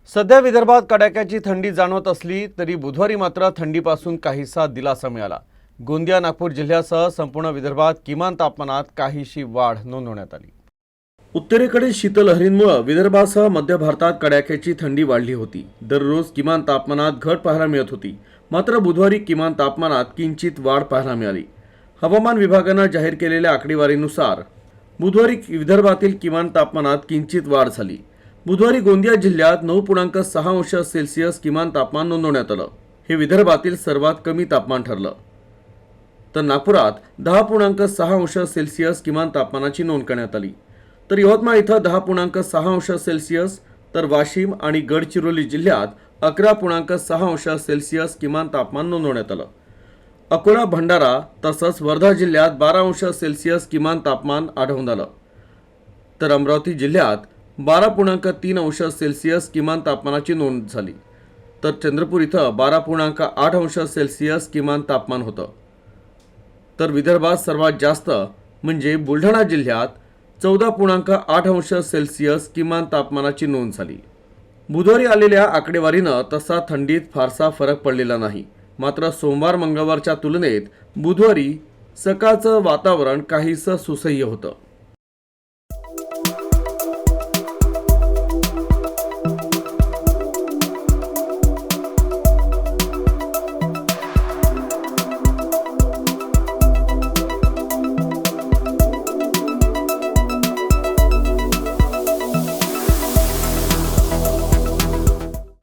सध्या विदर्भात कडाक्याची थंडी जाणवत असली तरी बुधवारी मात्र थंडीपासून काहीसा दिलासा मिळाला। गोंदिया नागपूर जिल्ह्यासह संपूर्ण विदर्भात किमान तापमानात काहीशी वाढ नोंदवण्यात आली। उत्तरेकडील शीतलहरींमुळे विदर्भासह मध्य भारतात कडाक्याची थंडी वाढली होती। दररोज किमान तापमानात घट पाहायला मिळत होती, मात्र बुधवारी किमान तापमानात किंचित वाढ पाहायला मिळाली। हवामान विभागाने जाहीर केलेल्या आकडेवारीनुसार बुधवारी विदर्भातील किमान तापमानात किंचित वाढ झाली। बुधवारी गोंदिया जिल्ह्यात 9.6 अंश सेल्सिअस किमान तापमान नोंदवण्यात आलं। हे विदर्भातील सर्वात कमी तापमान ठरलं। तर नागपुरात 10.6 अंश सेल्सिअस किमान तापमानाची नोंद करण्यात आली। तर यवतमाळ इथं 10.6 अंश सेल्सिअस, तर वाशिम आणि गडचिरोली जिल्ह्यात 11.6 अंश सेल्सिअस किमान तापमान नोंदवण्यात आलं। अकोला, भंडारा तसंच वर्धा जिल्ह्यात 12 अंश सेल्सिअस किमान तापमान आढळून आलं। तर अमरावती जिल्ह्यात 12.3 अंश सेल्सिअस किमान तापमानाची नोंद झाली। तर चंद्रपूर इथं 12.8 अंश सेल्सिअस किमान तापमान होतं। तर विदर्भात सर्वात जास्त म्हणजे बुलढाणा जिल्ह्यात 14.8 अंश सेल्सिअस किमान तापमानाची नोंद झाली। बुधवारी आलेल्या आकडेवारीनं तसा थंडीत फारसा फरक पडलेला नाही, मात्र सोमवार मंगळवारच्या तुलनेत बुधवारी सकाळचं वातावरण काहीसं सुसह्य होतं।